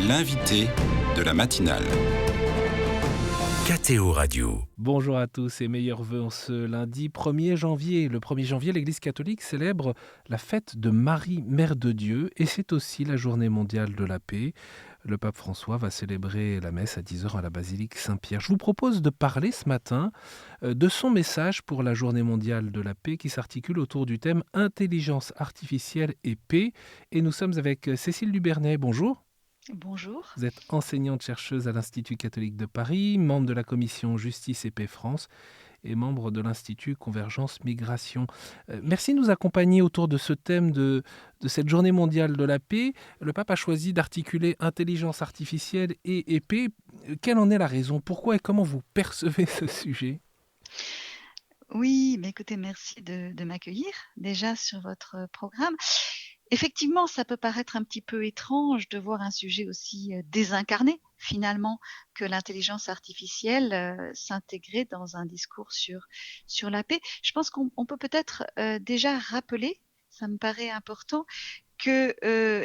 L'invité de la matinale. KTO Radio. Bonjour à tous et meilleurs vœux en ce lundi 1er janvier. Le 1er janvier, l'Église catholique célèbre la fête de Marie, Mère de Dieu, et c'est aussi la journée mondiale de la paix. Le pape François va célébrer la messe à 10h à la basilique Saint-Pierre. Je vous propose de parler ce matin de son message pour la journée mondiale de la paix qui s'articule autour du thème intelligence artificielle et paix. Et nous sommes avec Cécile Dubernet. Bonjour. Bonjour. Vous êtes enseignante-chercheuse à l'Institut catholique de Paris, membre de la commission Justice et Paix France et membre de l'Institut Convergence Migration. Merci de nous accompagner autour de ce thème de cette journée mondiale de la paix. Le pape a choisi d'articuler intelligence artificielle et paix. Quelle en est la raison? Pourquoi et comment vous percevez ce sujet? Oui, mais écoutez, merci de m'accueillir déjà sur votre programme. Effectivement, ça peut paraître un petit peu étrange de voir un sujet aussi désincarné, finalement, que l'intelligence artificielle s'intégrer dans un discours sur la paix. Je pense qu'on peut peut-être déjà rappeler, ça me paraît important, que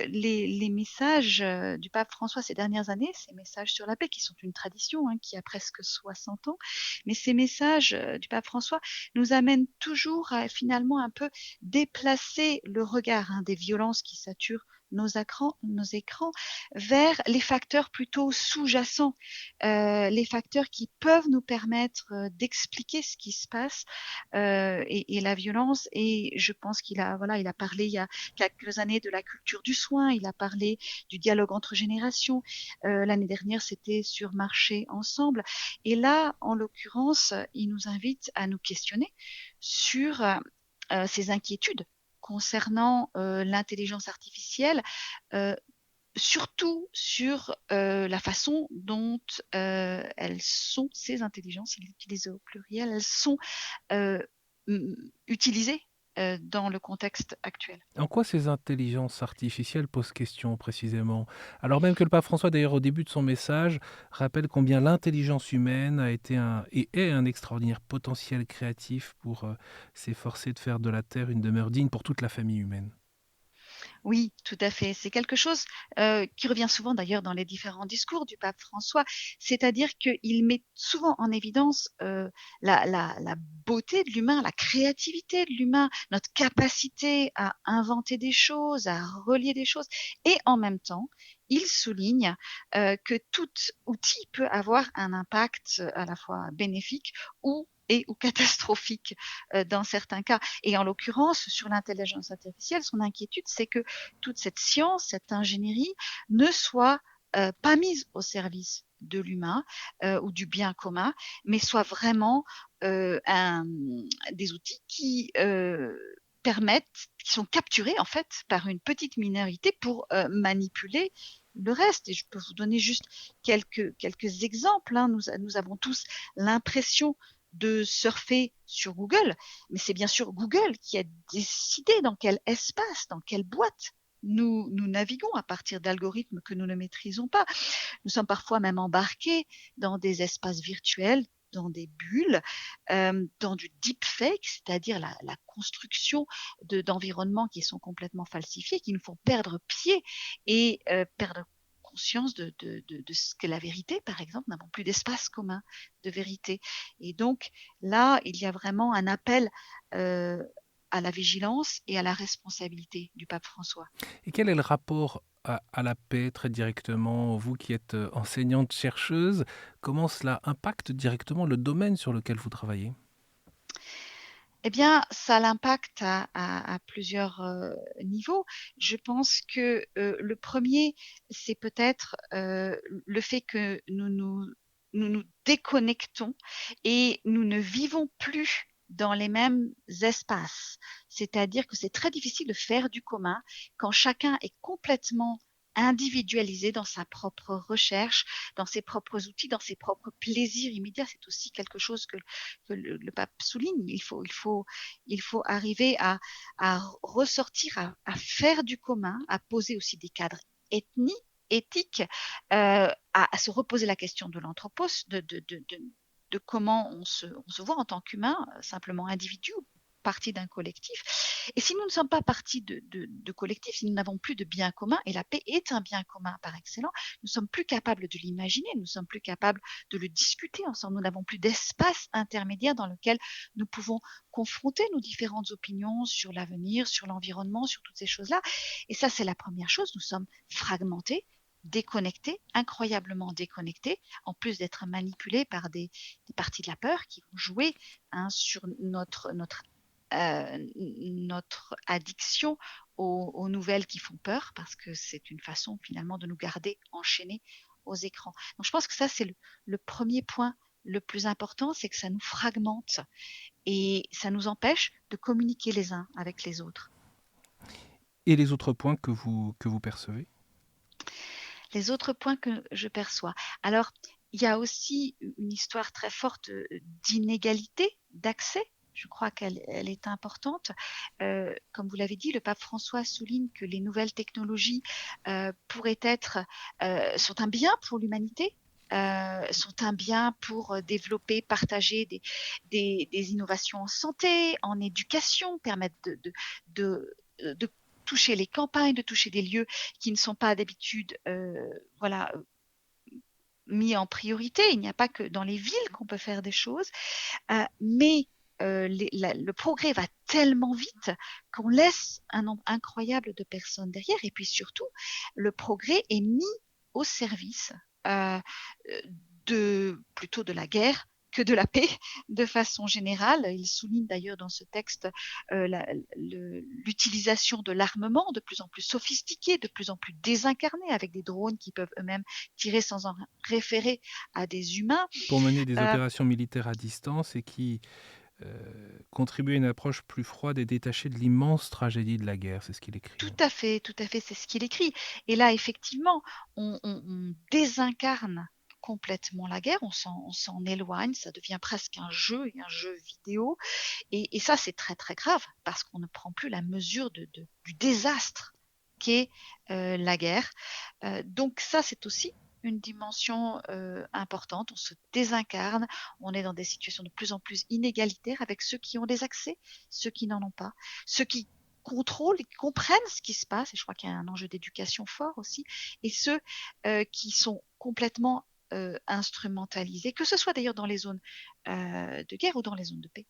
les messages du pape François ces dernières années, ces messages sur la paix, qui sont une tradition qui a presque 60 ans, mais ces messages du pape François nous amènent toujours à finalement un peu déplacer le regard des violences qui saturent nos écrans vers les facteurs plutôt sous-jacents, les facteurs qui peuvent nous permettre d'expliquer ce qui se passe et la violence. Et je pense qu'il a parlé il y a quelques années de la culture du soin, il a parlé du dialogue entre générations. L'année dernière, c'était sur Marcher ensemble. Et là, en l'occurrence, il nous invite à nous questionner sur ces inquiétudes concernant l'intelligence artificielle, surtout sur la façon dont elles sont, ces intelligences, il utilise au pluriel, elles sont utilisées dans le contexte actuel. En quoi ces intelligences artificielles posent question précisément? Alors même que le pape François, d'ailleurs, au début de son message, rappelle combien l'intelligence humaine a été et est un extraordinaire potentiel créatif pour s'efforcer de faire de la Terre une demeure digne pour toute la famille humaine. Oui, tout à fait. C'est quelque chose qui revient souvent d'ailleurs dans les différents discours du pape François, c'est-à-dire qu'il met souvent en évidence la beauté de l'humain, la créativité de l'humain, notre capacité à inventer des choses, à relier des choses, et en même temps, il souligne que tout outil peut avoir un impact à la fois bénéfique ou catastrophique dans certains cas. Et en l'occurrence, sur l'intelligence artificielle, son inquiétude, c'est que toute cette science, cette ingénierie ne soit pas mise au service de l'humain ou du bien commun, mais soit vraiment des outils qui qui sont capturés en fait par une petite minorité pour manipuler le reste. Et je peux vous donner juste quelques exemples. Nous avons tous l'impression de surfer sur Google, mais c'est bien sûr Google qui a décidé dans quel espace, dans quelle boîte nous naviguons à partir d'algorithmes que nous ne maîtrisons pas. Nous sommes parfois même embarqués dans des espaces virtuels, dans des bulles, dans du deepfake, c'est-à-dire la construction d'environnements qui sont complètement falsifiés, qui nous font perdre pied et perdre conscience de ce qu'est la vérité, par exemple. Nous n'avons plus d'espace commun de vérité. Et donc là, il y a vraiment un appel à la vigilance et à la responsabilité du pape François. Et quel est le rapport à la paix très directement? Vous qui êtes enseignante chercheuse, comment cela impacte directement le domaine sur lequel vous travaillez? Eh bien, ça l'impacte à plusieurs niveaux. Je pense que le premier, c'est peut-être le fait que nous déconnectons et nous ne vivons plus dans les mêmes espaces. C'est-à-dire que c'est très difficile de faire du commun quand chacun est complètement individualisé dans sa propre recherche, dans ses propres outils, dans ses propres plaisirs immédiats. C'est aussi quelque chose que le pape souligne. Il faut arriver à ressortir, à faire du commun, à poser aussi des cadres éthiques, à se reposer la question de l'anthropos, de comment on se voit en tant qu'humain, simplement individu, partie d'un collectif. Et si nous ne sommes pas partie de collectif, si nous n'avons plus de bien commun, et la paix est un bien commun par excellence, nous sommes plus capables de l'imaginer, nous sommes plus capables de le discuter ensemble, nous n'avons plus d'espace intermédiaire dans lequel nous pouvons confronter nos différentes opinions sur l'avenir, sur l'environnement, sur toutes ces choses-là. Et ça, c'est la première chose, nous sommes fragmentés, déconnectés, incroyablement déconnectés, en plus d'être manipulés par des parties de la peur qui vont jouer sur notre addiction aux nouvelles qui font peur, parce que c'est une façon finalement de nous garder enchaînés aux écrans. Donc je pense que ça, c'est le premier point le plus important, c'est que ça nous fragmente et ça nous empêche de communiquer les uns avec les autres. Et les autres points que vous percevez? Les autres points que je perçois. Alors, il y a aussi une histoire très forte d'inégalité d'accès. Je crois qu'elle est importante. Comme vous l'avez dit, le pape François souligne que les nouvelles technologies sont un bien pour l'humanité, sont un bien pour développer, partager des innovations en santé, en éducation, permettre de toucher les campagnes, de toucher des lieux qui ne sont pas d'habitude mis en priorité. Il n'y a pas que dans les villes qu'on peut faire des choses, mais le progrès va tellement vite qu'on laisse un nombre incroyable de personnes derrière. Et puis le progrès est mis au service plutôt de la guerre que de la paix de façon générale. Il souligne d'ailleurs dans ce texte l'utilisation de l'armement de plus en plus sophistiqué, de plus en plus désincarné, avec des drones qui peuvent eux-mêmes tirer sans en référer à des humains. Pour mener des opérations militaires à distance et qui contribuent à une approche plus froide et détachée de l'immense tragédie de la guerre, c'est ce qu'il écrit. Tout à fait, c'est ce qu'il écrit. Et là, effectivement, on désincarne complètement la guerre, on s'en éloigne, ça devient presque un jeu vidéo. Et ça, c'est très très grave, parce qu'on ne prend plus la mesure du désastre qu'est la guerre. Donc ça, c'est aussi une dimension importante. On se désincarne, on est dans des situations de plus en plus inégalitaires avec ceux qui ont des accès, ceux qui n'en ont pas, ceux qui contrôlent et qui comprennent ce qui se passe, et je crois qu'il y a un enjeu d'éducation fort aussi, et ceux qui sont complètement instrumentalisés, que ce soit d'ailleurs dans les zones de guerre ou dans les zones de paix.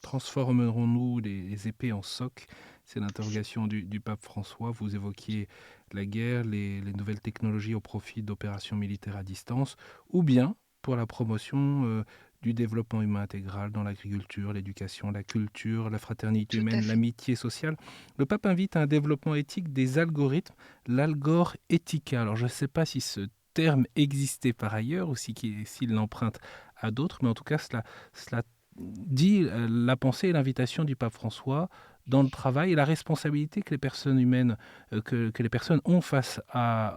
Transformerons-nous les épées en socs? C'est l'interrogation du pape François. Vous évoquiez la guerre, les nouvelles technologies au profit d'opérations militaires à distance, ou bien pour la promotion du développement humain intégral dans l'agriculture, l'éducation, la culture, la fraternité humaine, l'amitié sociale. Le pape invite à un développement éthique des algorithmes, l'algor-éthica. Alors je ne sais pas si ce terme existait par ailleurs ou s'il l'emprunte à d'autres, mais en tout cas cela dit la pensée et l'invitation du pape François dans le travail et la responsabilité que les personnes humaines, que les personnes ont face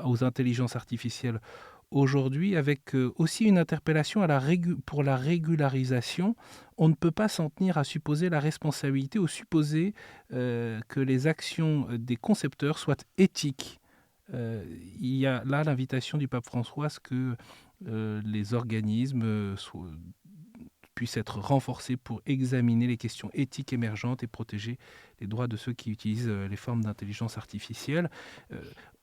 aux intelligences artificielles aujourd'hui, avec aussi une interpellation pour la régularisation. On ne peut pas s'en tenir à supposer la responsabilité ou supposer que les actions des concepteurs soient éthiques. Il y a là l'invitation du pape François à ce que les organismes puissent être renforcés pour examiner les questions éthiques émergentes et protéger les droits de ceux qui utilisent les formes d'intelligence artificielle.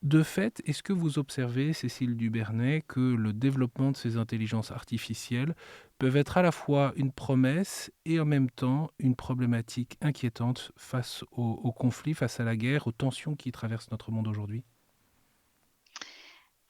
De fait, est-ce que vous observez, Cécile Dubernay, que le développement de ces intelligences artificielles peuvent être à la fois une promesse et en même temps une problématique inquiétante face aux conflits, face à la guerre, aux tensions qui traversent notre monde aujourd'hui ?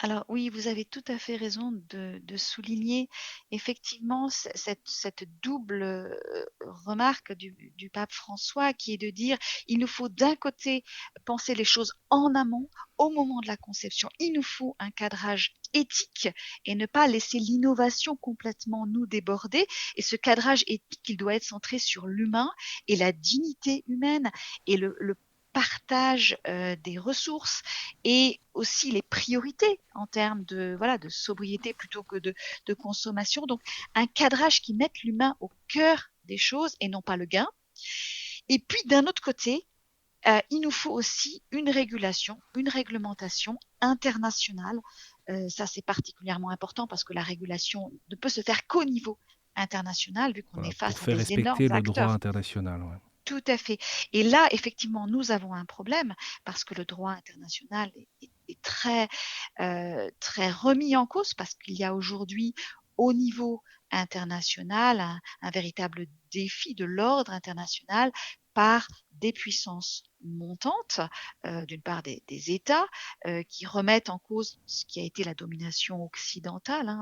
Alors oui, vous avez tout à fait raison de souligner effectivement cette double remarque du pape François, qui est de dire il nous faut d'un côté penser les choses en amont, au moment de la conception. Il nous faut un cadrage éthique et ne pas laisser l'innovation complètement nous déborder. Et ce cadrage éthique, il doit être centré sur l'humain et la dignité humaine et le partage des ressources et aussi les priorités en termes de sobriété plutôt que de consommation. Donc un cadrage qui mette l'humain au cœur des choses et non pas le gain. Et puis d'un autre côté, il nous faut aussi une régulation, une réglementation internationale. Ça c'est particulièrement important parce que la régulation ne peut se faire qu'au niveau international vu qu'on est face à des énormes acteurs. Pour faire respecter le droit international. Ouais. Tout à fait. Et là, effectivement, nous avons un problème parce que le droit international est très, très remis en cause parce qu'il y a aujourd'hui au niveau international un véritable défi de l'ordre international par des puissances montantes, d'une part des États qui remettent en cause ce qui a été la domination occidentale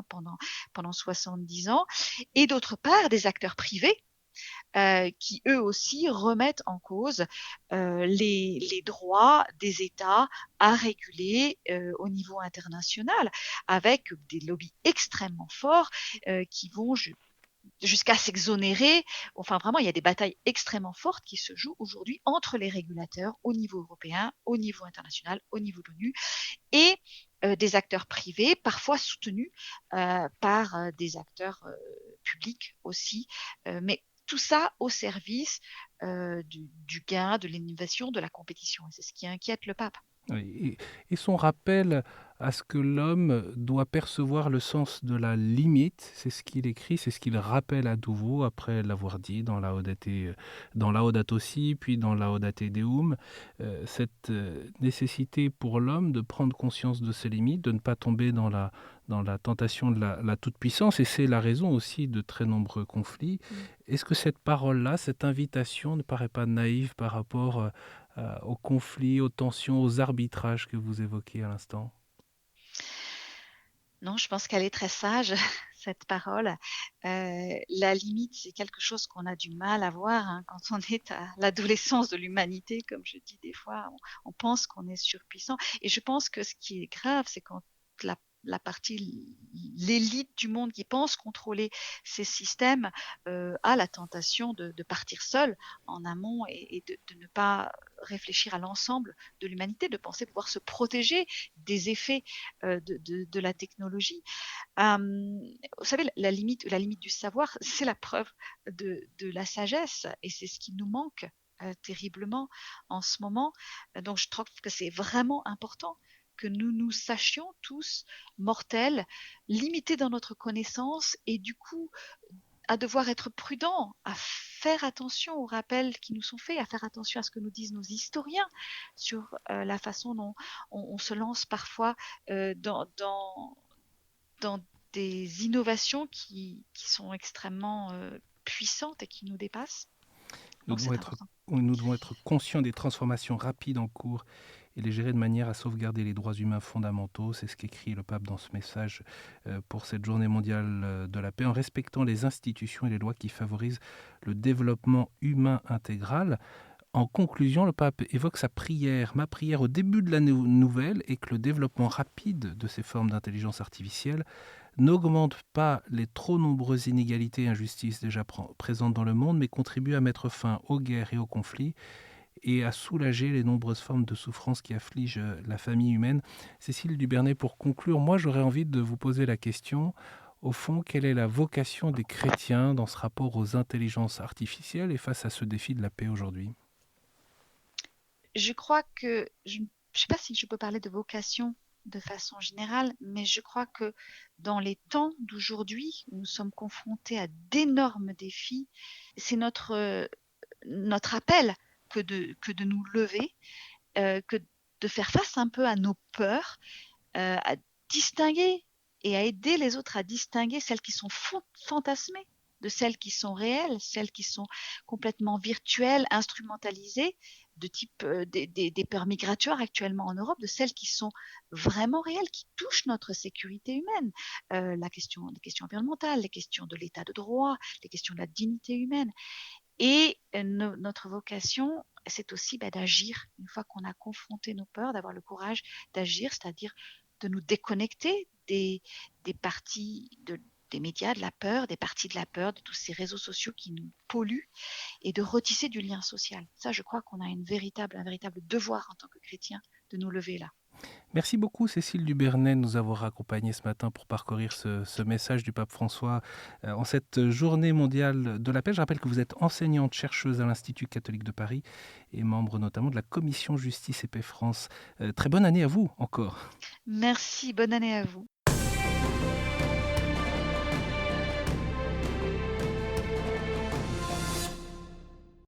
pendant 70 ans, et d'autre part des acteurs privés qui eux aussi remettent en cause les droits des États à réguler au niveau international, avec des lobbies extrêmement forts qui vont jusqu'à s'exonérer. Enfin, vraiment, il y a des batailles extrêmement fortes qui se jouent aujourd'hui entre les régulateurs au niveau européen, au niveau international, au niveau de l'ONU, et des acteurs privés, parfois soutenus par des acteurs publics aussi, mais tout ça au service du gain, de l'innovation, de la compétition. Et c'est ce qui inquiète le pape. Oui, et son rappel à ce que l'homme doit percevoir le sens de la limite, c'est ce qu'il écrit, c'est ce qu'il rappelle à nouveau après l'avoir dit dans Laudato Si, puis dans Laudate Deum, cette nécessité pour l'homme de prendre conscience de ses limites, de ne pas tomber dans la tentation de la toute-puissance, et c'est la raison aussi de très nombreux conflits. Est-ce que cette parole-là, cette invitation ne paraît pas naïve par rapport aux conflits, aux tensions, aux arbitrages que vous évoquiez à l'instant? Non, je pense qu'elle est très sage, cette parole. La limite, c'est quelque chose qu'on a du mal à voir quand on est à l'adolescence de l'humanité, comme je dis des fois, on pense qu'on est surpuissant. Et je pense que ce qui est grave, c'est quand la partie, l'élite du monde qui pense contrôler ces systèmes a la tentation de partir seule en amont et de ne pas réfléchir à l'ensemble de l'humanité, de penser pouvoir se protéger des effets de la technologie. Vous savez, la limite du savoir, c'est la preuve de la sagesse, et c'est ce qui nous manque terriblement en ce moment. Donc je trouve que c'est vraiment important que nous sachions tous, mortels, limités dans notre connaissance, et du coup à devoir être prudents, à faire attention aux rappels qui nous sont faits, à faire attention à ce que nous disent nos historiens sur la façon dont on se lance parfois dans des innovations qui sont extrêmement puissantes et qui nous dépassent. Nous Donc devons c'est être, important. nous devons être conscients des transformations rapides en cours et les gérer de manière à sauvegarder les droits humains fondamentaux. C'est ce qu'écrit le pape dans ce message pour cette journée mondiale de la paix, en respectant les institutions et les lois qui favorisent le développement humain intégral. En conclusion, le pape évoque sa prière. Ma prière au début de l'année nouvelle est que le développement rapide de ces formes d'intelligence artificielle n'augmente pas les trop nombreuses inégalités et injustices déjà présentes dans le monde, mais contribue à mettre fin aux guerres et aux conflits et à soulager les nombreuses formes de souffrance qui affligent la famille humaine. Cécile Dubernay, pour conclure, moi j'aurais envie de vous poser la question, au fond, quelle est la vocation des chrétiens dans ce rapport aux intelligences artificielles et face à ce défi de la paix aujourd'hui? Je crois que, je ne sais pas si je peux parler de vocation de façon générale, mais je crois que dans les temps d'aujourd'hui, où nous sommes confrontés à d'énormes défis, c'est notre appel que de nous lever, que de faire face un peu à nos peurs, à distinguer et à aider les autres à distinguer celles qui sont fantasmées de celles qui sont réelles, celles qui sont complètement virtuelles, instrumentalisées, de type des peurs migratoires actuellement en Europe, de celles qui sont vraiment réelles, qui touchent notre sécurité humaine, les questions environnementales, les questions de l'état de droit, les questions de la dignité humaine. Et notre vocation, c'est aussi d'agir. Une fois qu'on a confronté nos peurs, d'avoir le courage d'agir, c'est-à-dire de nous déconnecter des parties des médias, de la peur, des parties de la peur, de tous ces réseaux sociaux qui nous polluent, et de retisser du lien social. Ça, je crois qu'on a un véritable devoir en tant que chrétien de nous lever là. Merci beaucoup Cécile Dubernay de nous avoir accompagnés ce matin pour parcourir ce message du pape François en cette journée mondiale de la paix. Je rappelle que vous êtes enseignante chercheuse à l'Institut catholique de Paris et membre notamment de la commission Justice et Paix France. Très bonne année à vous encore. Merci, bonne année à vous.